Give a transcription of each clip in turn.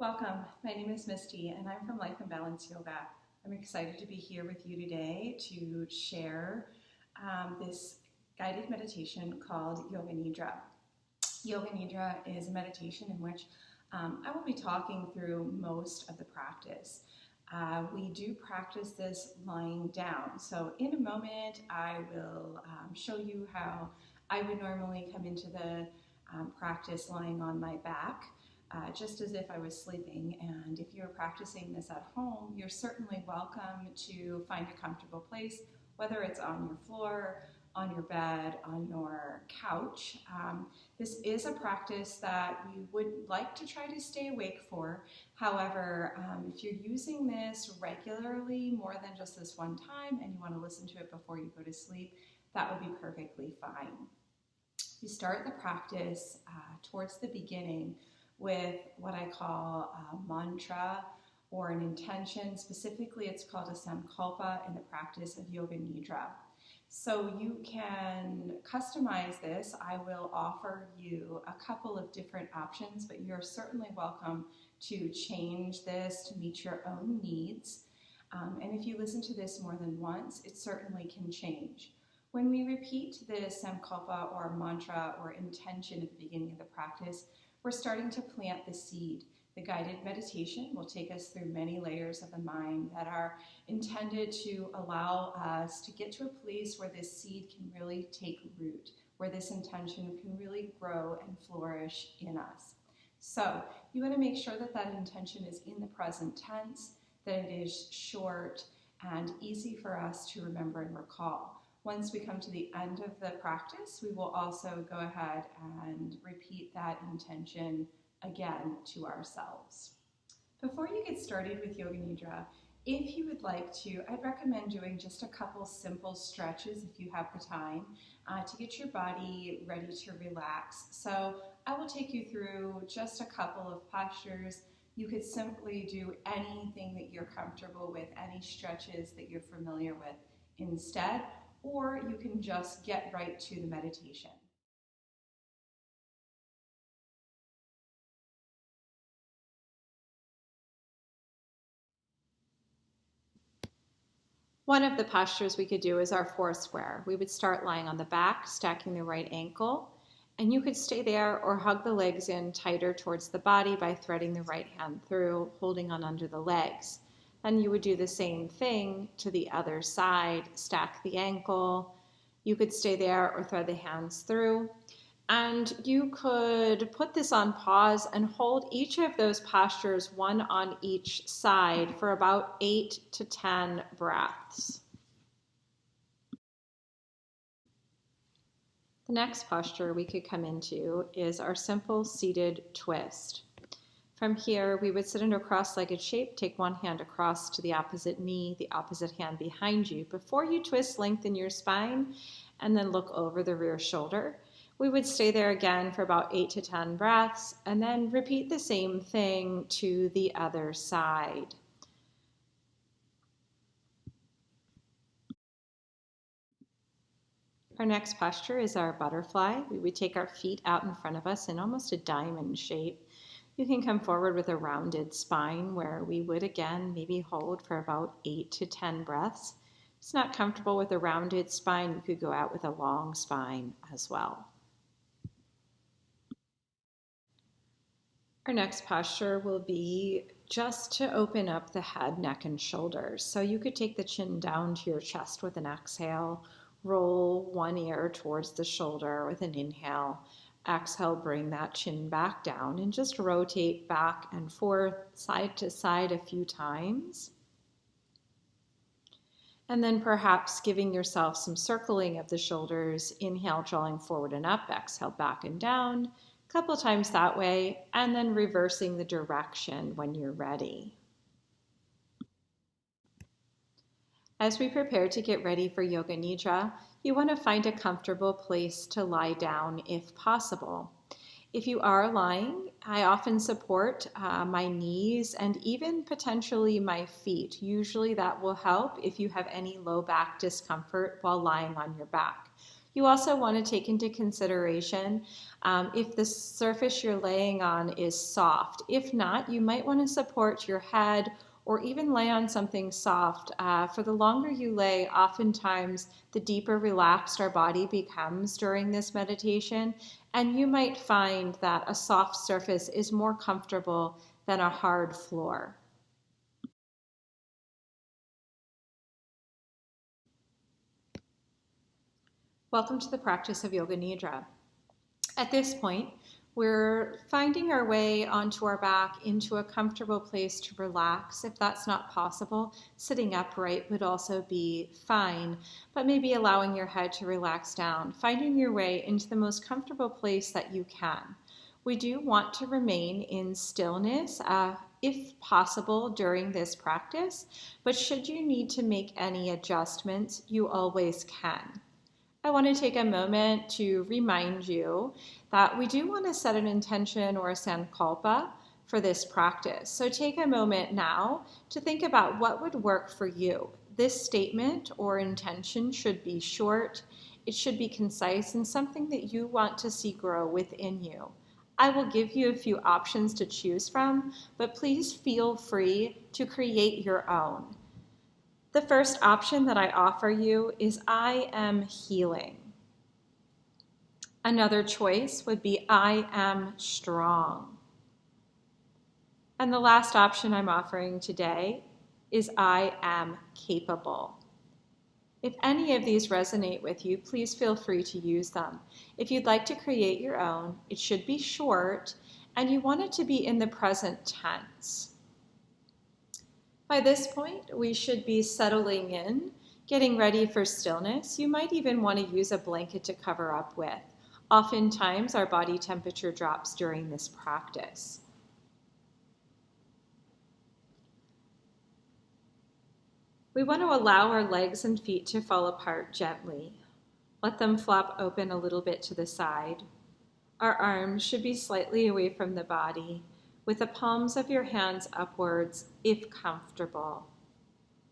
Welcome. My name is Misty and I'm from Life and Balance Yoga. I'm excited to be here with you today to share this guided meditation called Yoga Nidra. Yoga Nidra is a meditation in which I will be talking through most of the practice. We do practice this lying down. So in a moment, I will show you how I would normally come into the practice lying on my back, just as if I was sleeping. And if you're practicing this at home, you're certainly welcome to find a comfortable place, whether it's on your floor, on your bed, on your couch. This is a practice that we would like to try to stay awake for. However, if you're using this regularly, more than just this one time, and you want to listen to it before you go to sleep, that would be perfectly fine. You start the practice towards the beginning with what I call a mantra or an intention. Specifically, it's called a sankalpa in the practice of Yoga Nidra. So you can customize this. I will offer you a couple of different options, but you're certainly welcome to change this to meet your own needs. And if you listen to this more than once, it certainly can change. When we repeat this sankalpa or mantra or intention at the beginning of the practice, we're starting to plant the seed. The guided meditation will take us through many layers of the mind that are intended to allow us to get to a place where this seed can really take root, where this intention can really grow and flourish in us. So you want to make sure that that intention is in the present tense, that it is short and easy for us to remember and recall. Once we come to the end of the practice, we will also go ahead and repeat that intention again to ourselves. Before you get started with Yoga Nidra, if you would like to, I'd recommend doing just a couple simple stretches if you have the time to get your body ready to relax. So I will take you through just a couple of postures. You could simply do anything that you're comfortable with, any stretches that you're familiar with instead, or you can just get right to the meditation. One of the postures we could do is our four square. We would start lying on the back, stacking the right ankle, and you could stay there or hug the legs in tighter towards the body by threading the right hand through, holding on under the legs. Then you would do the same thing to the other side, stack the ankle. You could stay there or thread the hands through. And you could put this on pause and hold each of those postures, one on each side, for about 8 to 10 breaths. The next posture we could come into is our simple seated twist. From here, we would sit in a cross-legged shape, take one hand across to the opposite knee, the opposite hand behind you. Before you twist, lengthen your spine, and then look over the rear shoulder. We would stay there again for about 8 to 10 breaths, and then repeat the same thing to the other side. Our next posture is our butterfly. We would take our feet out in front of us in almost a diamond shape. You can come forward with a rounded spine where we would again maybe hold for about 8 to 10 breaths. If it's not comfortable with a rounded spine, you could go out with a long spine as well. Our next posture will be just to open up the head, neck, and shoulders. So you could take the chin down to your chest with an exhale, roll one ear towards the shoulder with an inhale. Exhale, bring that chin back down and just rotate back and forth, side to side a few times. And then perhaps giving yourself some circling of the shoulders. Inhale, drawing forward and up. Exhale, back and down. A couple times that way, and then reversing the direction when you're ready. As we prepare to get ready for Yoga Nidra, you want to find a comfortable place to lie down if possible. If you are lying, I often support my knees and even potentially my feet. Usually that will help if you have any low back discomfort while lying on your back. You also want to take into consideration if the surface you're laying on is soft. If not, you might want to support your head or even lay on something soft. For the longer you lay, oftentimes the deeper relaxed our body becomes during this meditation, and you might find that a soft surface is more comfortable than a hard floor. Welcome to the practice of Yoga Nidra. At this point, we're finding our way onto our back into a comfortable place to relax. If that's not possible, sitting upright would also be fine, but maybe allowing your head to relax down, finding your way into the most comfortable place that you can. We do want to remain in stillness, if possible, during this practice, but should you need to make any adjustments, you always can. I want to take a moment to remind you that we do want to set an intention or a sankalpa for this practice. So take a moment now to think about what would work for you. This statement or intention should be short, it should be concise, and something that you want to see grow within you. I will give you a few options to choose from, but please feel free to create your own. The first option that I offer you is I am healing. Another choice would be I am strong. And the last option I'm offering today is I am capable. If any of these resonate with you, please feel free to use them. If you'd like to create your own, it should be short, and you want it to be in the present tense. By this point, we should be settling in, getting ready for stillness. You might even want to use a blanket to cover up with. Oftentimes, our body temperature drops during this practice. We want to allow our legs and feet to fall apart gently. Let them flop open a little bit to the side. Our arms should be slightly away from the body, with the palms of your hands upwards if comfortable.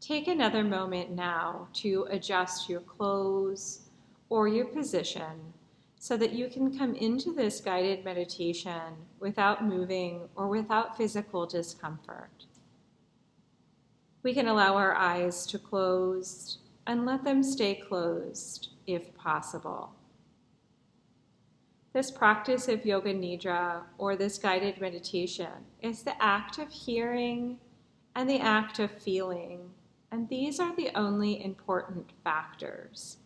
Take another moment now to adjust your clothes or your position so that you can come into this guided meditation without moving or without physical discomfort. We can allow our eyes to close and let them stay closed if possible. This practice of Yoga Nidra, or this guided meditation, is the act of hearing and the act of feeling, and these are the only important factors.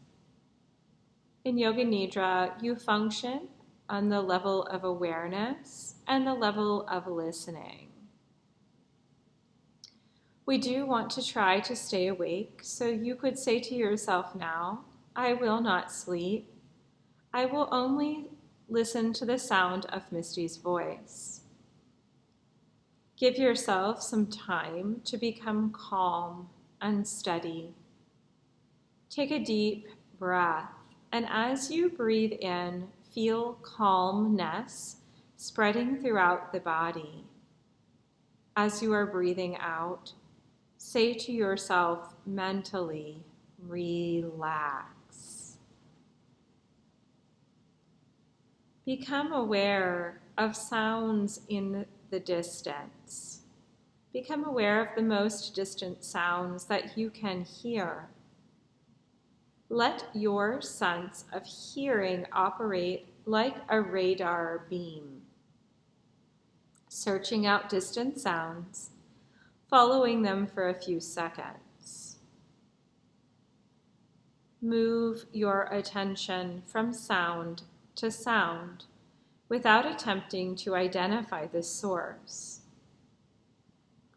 In Yoga Nidra, you function on the level of awareness and the level of listening. We do want to try to stay awake, so you could say to yourself now, I will not sleep. I will only listen to the sound of Misty's voice. Give yourself some time to become calm and steady. Take a deep breath, and as you breathe in, feel calmness spreading throughout the body. As you are breathing out, say to yourself mentally, relax. Become aware of sounds in the distance. Become aware of the most distant sounds that you can hear. Let your sense of hearing operate like a radar beam, searching out distant sounds, following them for a few seconds. Move your attention from sound to sound without attempting to identify the source.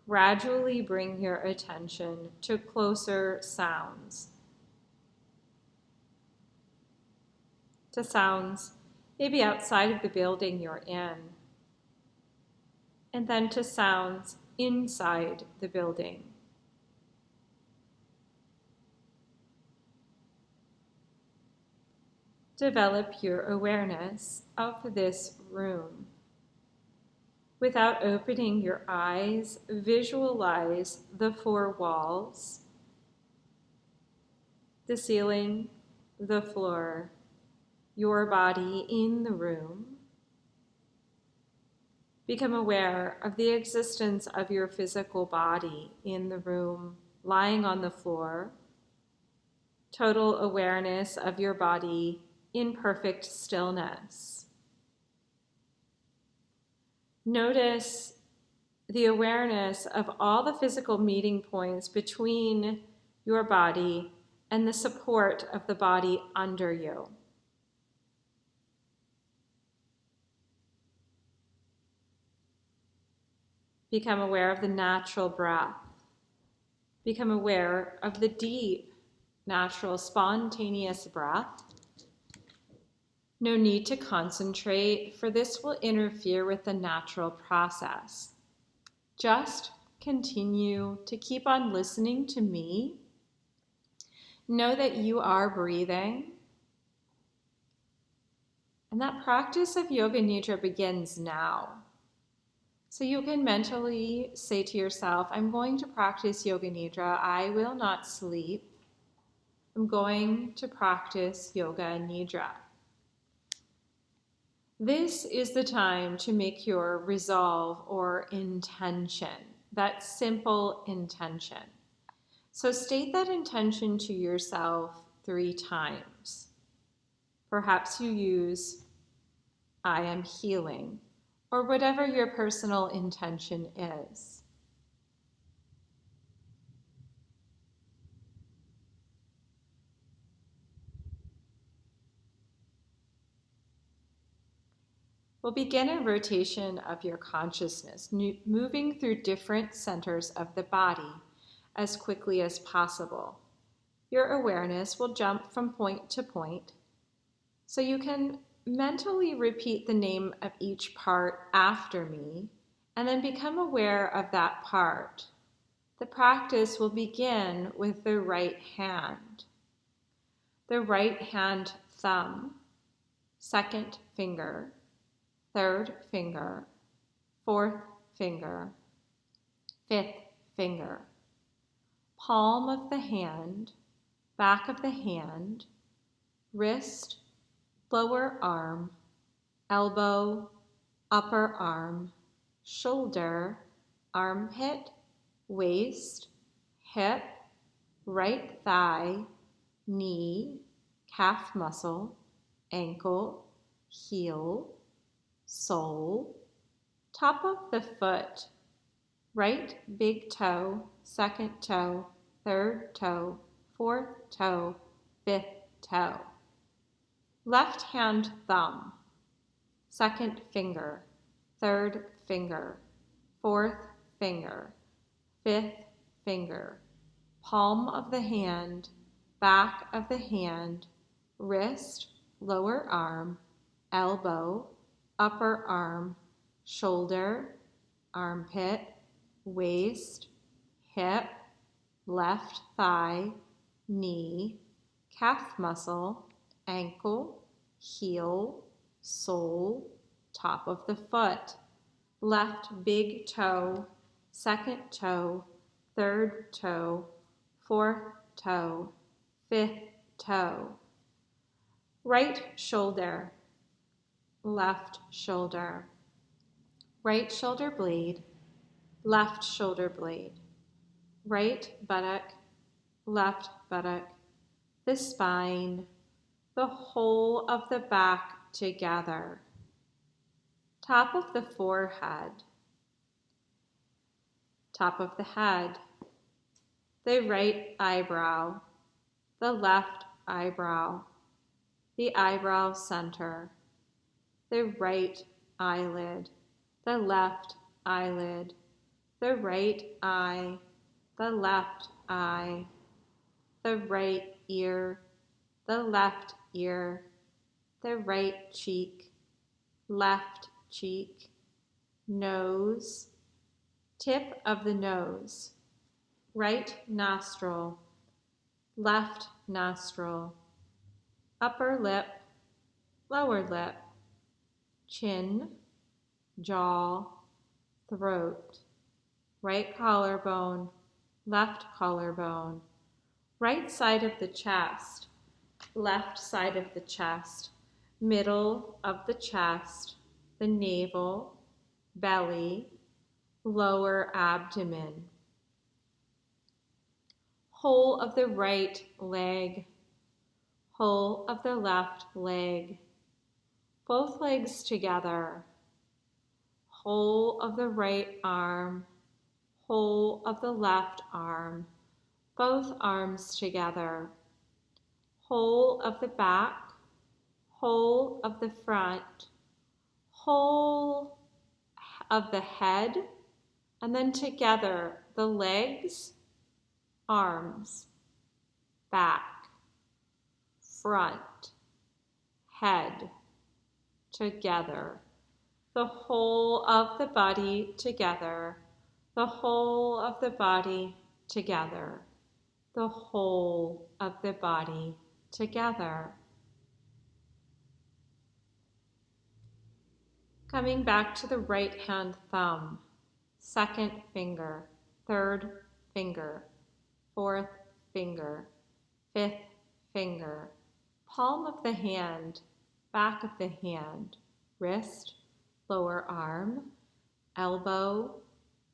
Gradually bring your attention to closer sounds, to sounds maybe outside of the building you're in, and then to sounds inside the building. Develop your awareness of this room. Without opening your eyes, visualize the four walls, the ceiling, the floor, your body in the room. Become aware of the existence of your physical body in the room, lying on the floor. Total awareness of your body in perfect stillness. Notice the awareness of all the physical meeting points between your body and the support of the body under you. Become aware of the natural breath. Become aware of the deep, natural, spontaneous breath. No need to concentrate, for this will interfere with the natural process. Just continue to keep on listening to me. Know that you are breathing. And that practice of Yoga Nidra begins now. So you can mentally say to yourself, I'm going to practice Yoga Nidra. I will not sleep. I'm going to practice Yoga Nidra. This is the time to make your resolve or intention, that simple intention. So state that intention to yourself 3 times. Perhaps you use, I am healing, or whatever your personal intention is. We'll begin a rotation of your consciousness, moving through different centers of the body as quickly as possible. Your awareness will jump from point to point, so you can mentally repeat the name of each part after me, and then become aware of that part. The practice will begin with the right hand. The right hand thumb, second finger, third finger, fourth finger, fifth finger, palm of the hand, back of the hand, wrist, lower arm, elbow, upper arm, shoulder, armpit, waist, hip, right thigh, knee, calf muscle, ankle, heel, sole, top of the foot, right big toe, second toe, third toe, fourth toe, fifth toe. Left hand thumb, second finger, third finger, fourth finger, fifth finger, palm of the hand, back of the hand, wrist, lower arm, elbow, upper arm, shoulder, armpit, waist, hip, left thigh, knee, calf muscle, ankle, heel, sole, top of the foot, left big toe, second toe, third toe, fourth toe, fifth toe, right shoulder, left shoulder, right shoulder blade, left shoulder blade, right buttock, left buttock, the spine, the whole of the back together, top of the forehead, top of the head, the right eyebrow, the left eyebrow, the eyebrow center, the right eyelid, the left eyelid, the right eye, the left eye, the right ear, the left ear, the right cheek, left cheek, nose, tip of the nose, right nostril, left nostril, upper lip, lower lip, chin, jaw, throat, right collarbone, left collarbone, right side of the chest, left side of the chest, middle of the chest, the navel, belly, lower abdomen. Whole of the right leg, whole of the left leg, both legs together, whole of the right arm, whole of the left arm, both arms together, whole of the back, whole of the front, whole of the head, and then together the legs, arms, back, front, head, together, the whole of the body together, the whole of the body together, the whole of the body together. Coming back to the right hand thumb, second finger, third finger, fourth finger, fifth finger, palm of the hand, back of the hand, wrist, lower arm, elbow,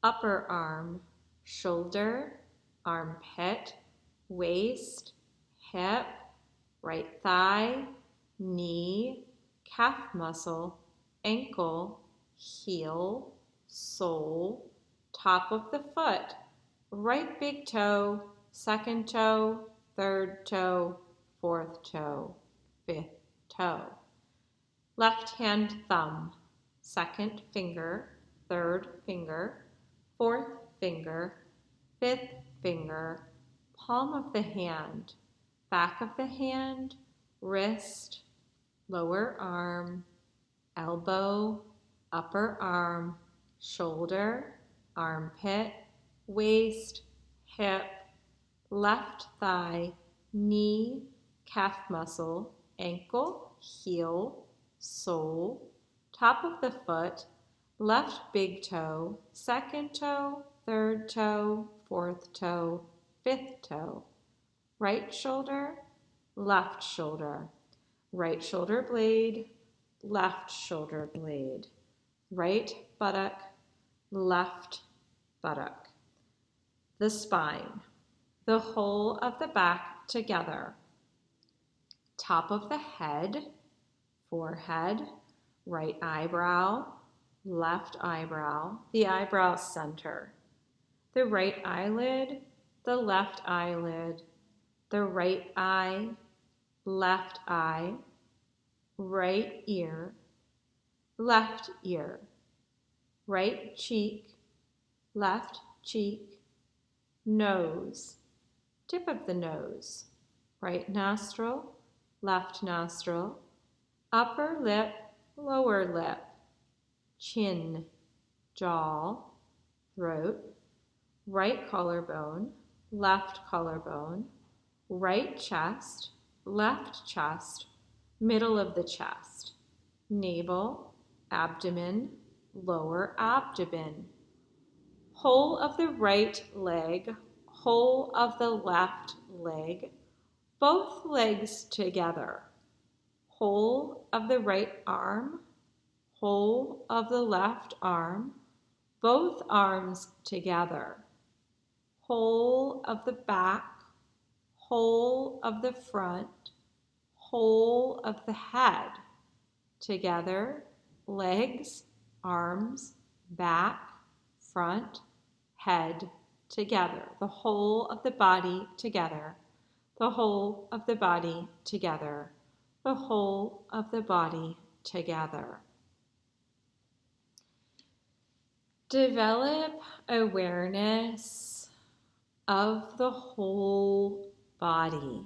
upper arm, shoulder, armpit, waist, hip, right thigh, knee, calf muscle, ankle, heel, sole, top of the foot, right big toe, second toe, third toe, fourth toe, fifth toe. Left hand thumb, second finger, third finger, fourth finger, fifth finger, palm of the hand, back of the hand, wrist, lower arm, elbow, upper arm, shoulder, armpit, waist, hip, left thigh, knee, calf muscle, ankle, heel, sole, top of the foot, left big toe, second toe, third toe, fourth toe, fifth toe, right shoulder, right shoulder blade, left shoulder blade, right buttock, left buttock. The spine, the whole of the back together, top of the head, forehead, right eyebrow, left eyebrow, the eyebrow center, the right eyelid, the left eyelid, the right eye, left eye, right ear, left ear, right cheek, left cheek, nose, tip of the nose, right nostril, left nostril, upper lip, lower lip, chin, jaw, throat, right collarbone, left collarbone, right chest, left chest, middle of the chest, navel, abdomen, lower abdomen, whole of the right leg, whole of the left leg, both legs together, whole of the right arm, whole of the left arm, both arms together, whole of the back, whole of the front, whole of the head, together, legs, arms, back, front, head, together, the whole of the body together, the whole of the body together, the whole of the body together. Develop awareness of the whole body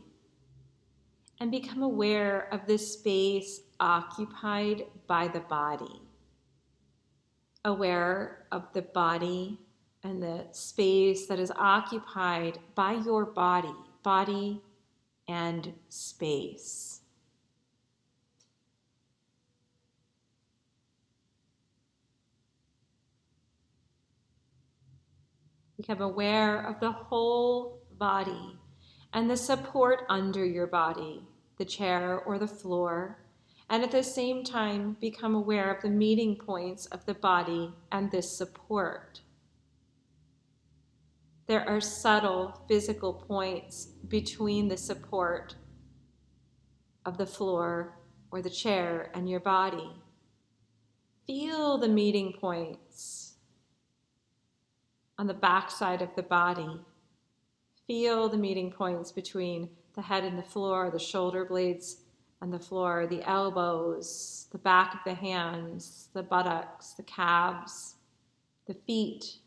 and become aware of the space occupied by the body. Aware of the body and the space that is occupied by your body and space. Become aware of the whole body and the support under your body, the chair or the floor, and at the same time become aware of the meeting points of the body and this support. There are subtle physical points between the support of the floor or the chair and your body. Feel the meeting points on the backside of the body. Feel the meeting points between the head and the floor, the shoulder blades and the floor, the elbows, the back of the hands, the buttocks, the calves, the feet.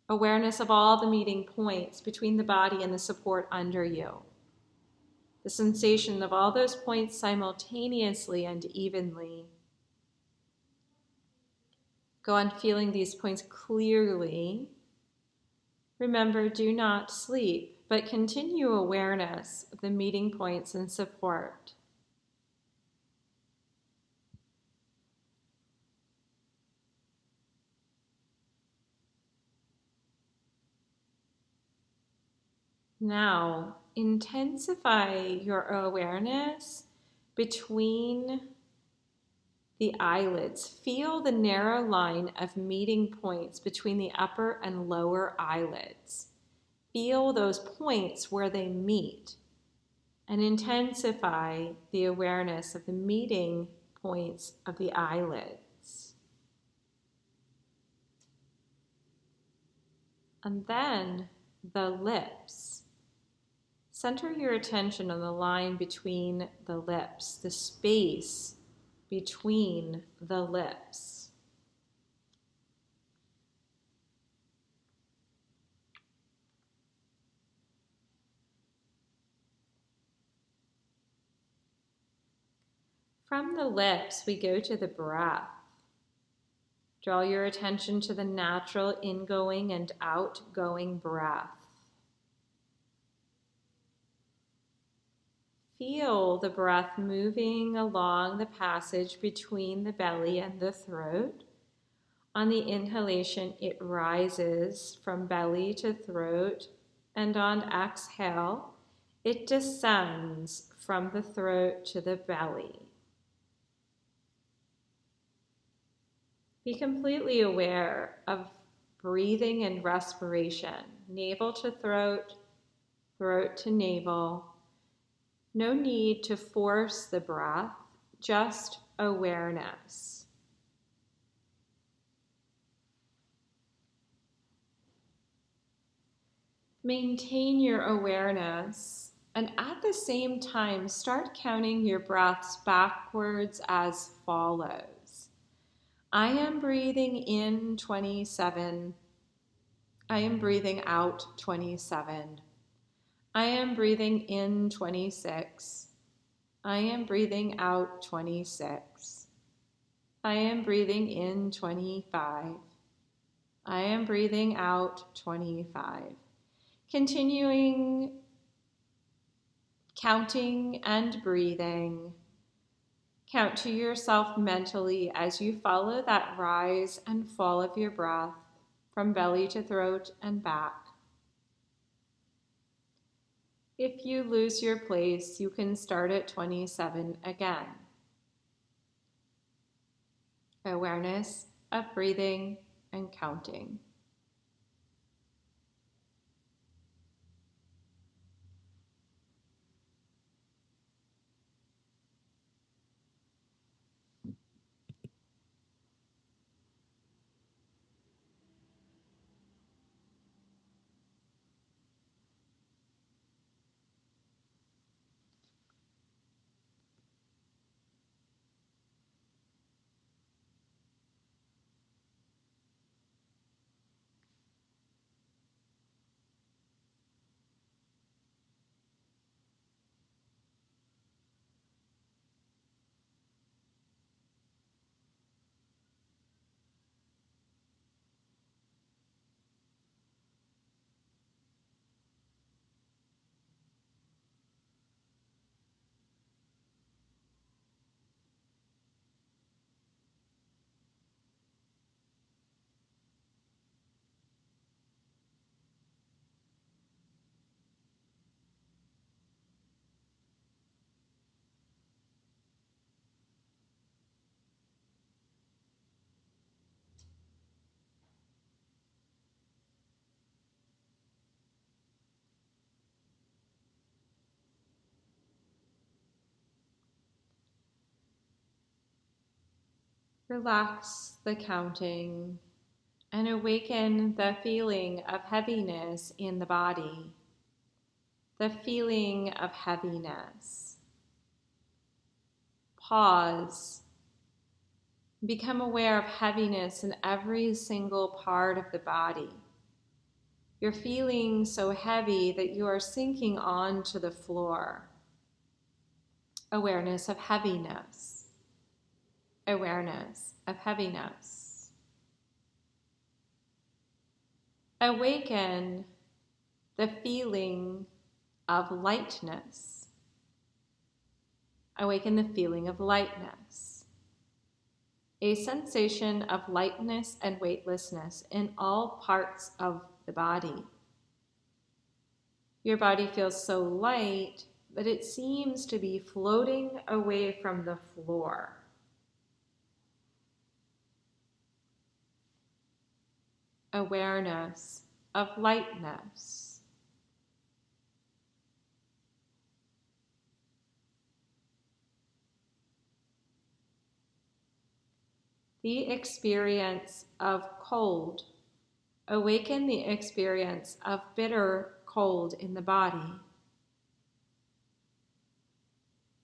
Awareness of all the meeting points between the body and the support under you. The sensation of all those points simultaneously and evenly. Go on feeling these points clearly. Remember, do not sleep, but continue awareness of the meeting points and support. Now, intensify your awareness between the eyelids. Feel the narrow line of meeting points between the upper and lower eyelids. Feel those points where they meet, and intensify the awareness of the meeting points of the eyelids. And then the lips. Center your attention on the line between the lips, the space between the lips. From the lips, we go to the breath. Draw your attention to the natural ingoing and outgoing breath. Feel the breath moving along the passage between the belly and the throat. On the inhalation, it rises from belly to throat, and on exhale, it descends from the throat to the belly. Be completely aware of breathing and respiration, navel to throat, throat to navel. No need to force the breath, just awareness. Maintain your awareness, and at the same time, start counting your breaths backwards as follows. I am breathing in 27. I am breathing out 27. I am breathing in 26. I am breathing out 26. I am breathing in 25. I am breathing out 25. Continuing counting and breathing. Count to yourself mentally as you follow that rise and fall of your breath from belly to throat and back. If you lose your place, you can start at 27 again. Awareness of breathing and counting. Relax the counting and awaken the feeling of heaviness in the body. The feeling of heaviness. Pause. Become aware of heaviness in every single part of the body. You're feeling so heavy that you are sinking onto the floor. Awareness of heaviness. Awareness of heaviness. Awaken the feeling of lightness. Awaken the feeling of lightness. A sensation of lightness and weightlessness in all parts of the body. Your body feels so light that it seems to be floating away from the floor. Awareness of lightness. The experience of cold. Awaken the experience of bitter cold in the body.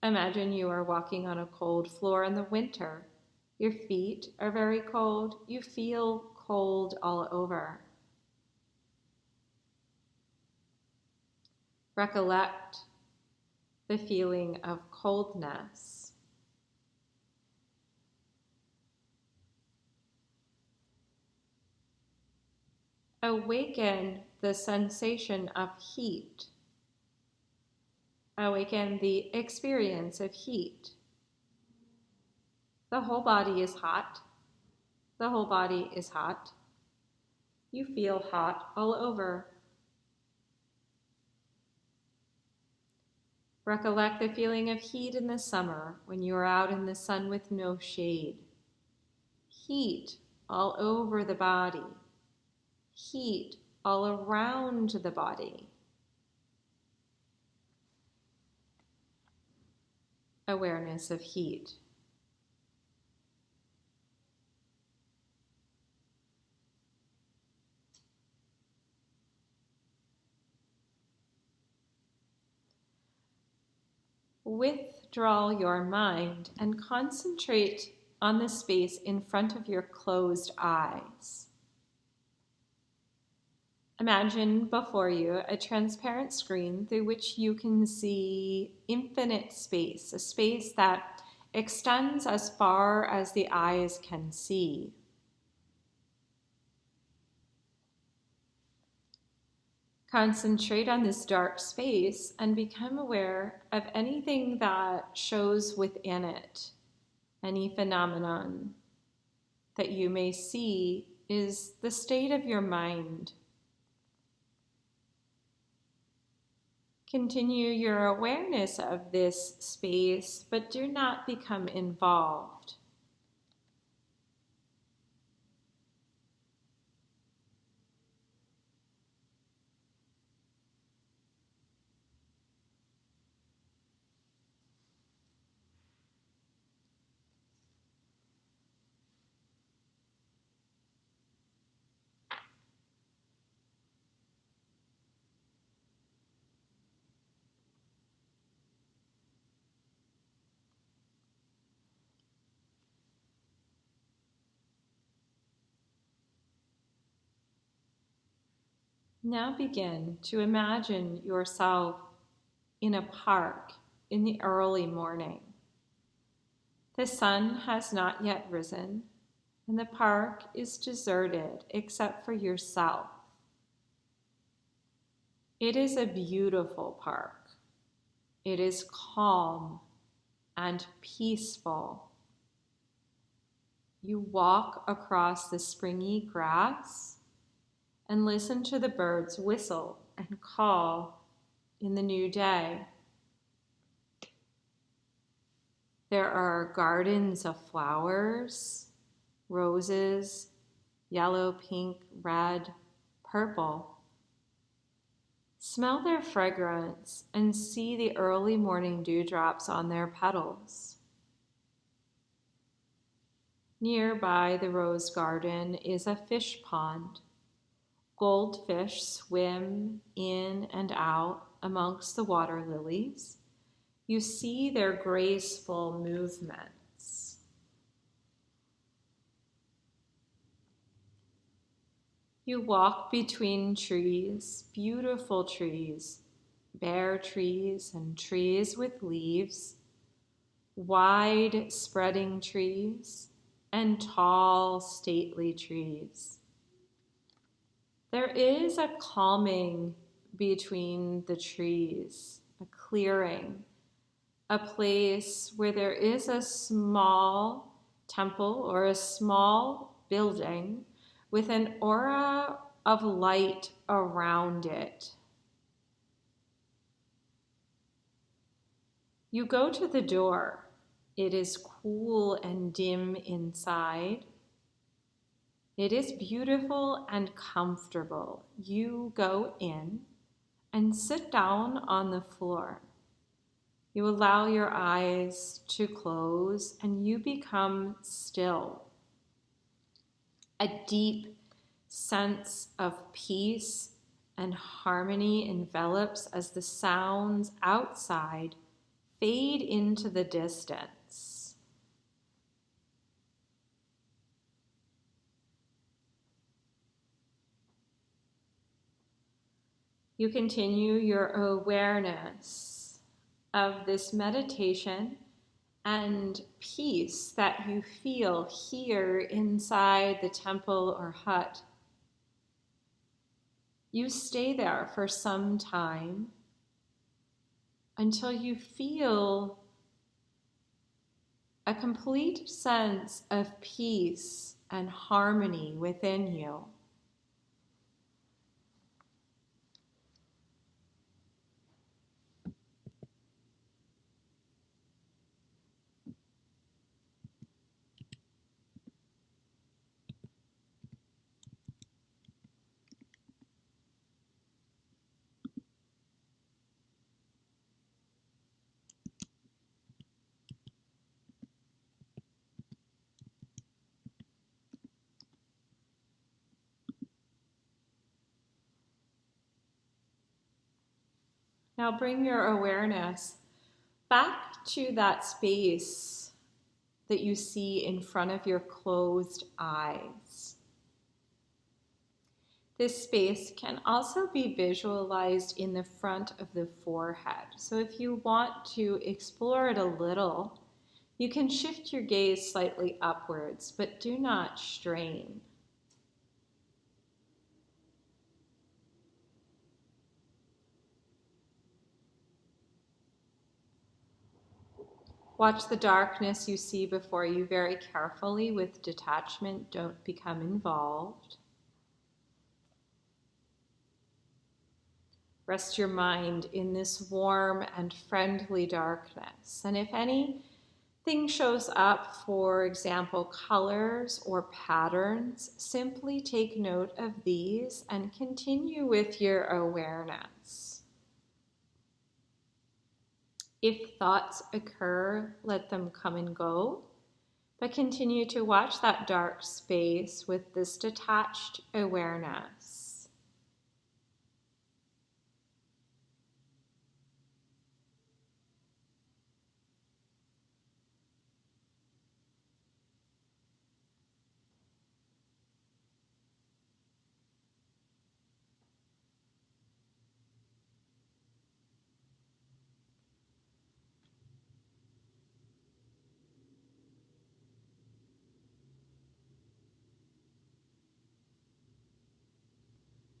Imagine you are walking on a cold floor in the winter. Your feet are very cold. You feel cold all over. Recollect the feeling of coldness. Awaken the sensation of heat. Awaken the experience of heat. The whole body is hot. The whole body is hot. You feel hot all over. Recollect the feeling of heat in the summer when you are out in the sun with no shade. Heat all over the body. Heat all around the body. Awareness of heat. Withdraw your mind and concentrate on the space in front of your closed eyes. Imagine before you a transparent screen through which you can see infinite space, a space that extends as far as the eyes can see. Concentrate on this dark space and become aware of anything that shows within it. Any phenomenon that you may see is the state of your mind. Continue your awareness of this space, but do not become involved. Now begin to imagine yourself in a park in the early morning. The sun has not yet risen, and the park is deserted except for yourself. It is a beautiful park. It is calm and peaceful. You walk across the springy grass and listen to the birds whistle and call in the new day. There are gardens of flowers, roses, yellow, pink, red, purple. Smell their fragrance and see the early morning dewdrops on their petals. Nearby the rose garden is a fish pond. Goldfish swim in and out amongst the water lilies. You see their graceful movements. You walk between trees, beautiful trees, bare trees and trees with leaves, wide spreading trees and tall stately trees. There is a calming between the trees, a clearing, a place where there is a small temple or a small building with an aura of light around it. You go to the door. It is cool and dim inside. It is beautiful and comfortable. You go in and sit down on the floor. You allow your eyes to close and you become still. A deep sense of peace and harmony envelops as the sounds outside fade into the distance. You continue your awareness of this meditation and peace that you feel here inside the temple or hut. You stay there for some time until you feel a complete sense of peace and harmony within you. Now bring your awareness back to that space that you see in front of your closed eyes. This space can also be visualized in the front of the forehead. So if you want to explore it a little, you can shift your gaze slightly upwards, but do not strain. Watch the darkness you see before you very carefully with detachment. Don't become involved. Rest your mind in this warm and friendly darkness. And if anything shows up, for example, colors or patterns, simply take note of these and continue with your awareness. If thoughts occur, let them come and go, but continue to watch that dark space with this detached awareness.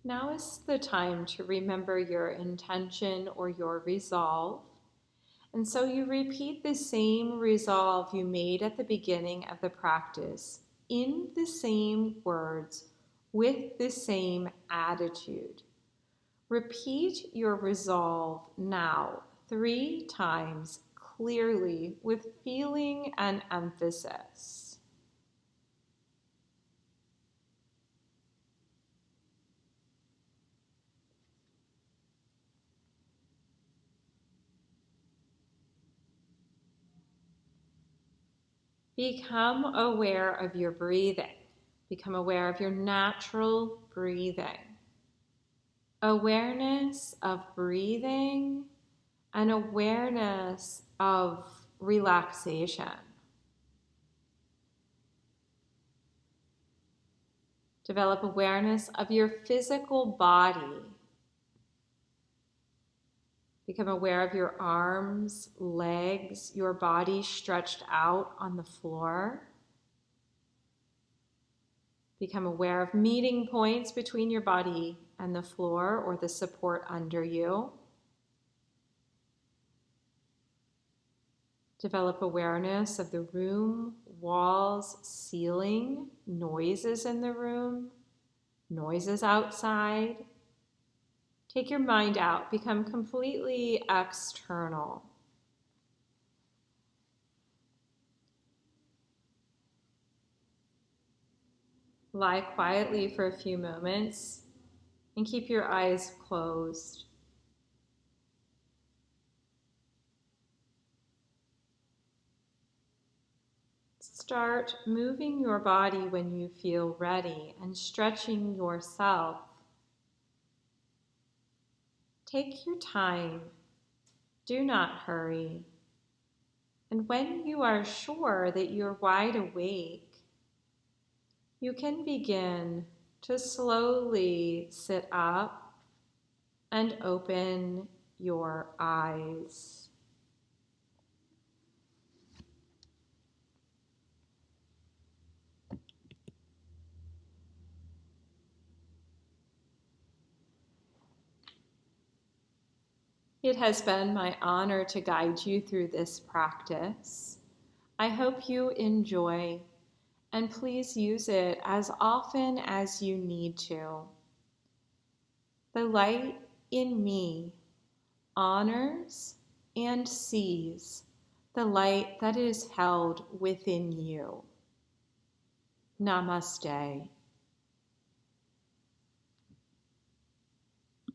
Now is the time to remember your intention or your resolve. And so you repeat the same resolve you made at the beginning of the practice in the same words with the same attitude. Repeat your resolve now 3 times clearly with feeling and emphasis. Become aware of your breathing. Become aware of your natural breathing. Awareness of breathing and awareness of relaxation. Develop awareness of your physical body. Become aware of your arms, legs, your body stretched out on the floor. Become aware of meeting points between your body and the floor or the support under you. Develop awareness of the room, walls, ceiling, noises in the room, noises outside. Take your mind out, become completely external. Lie quietly for a few moments and keep your eyes closed. Start moving your body when you feel ready and stretching yourself. Take your time. Do not hurry. And when you are sure that you're wide awake, you can begin to slowly sit up and open your eyes. It has been my honor to guide you through this practice. I hope you enjoy, and please use it as often as you need to. The light in me honors and sees the light that is held within you. Namaste.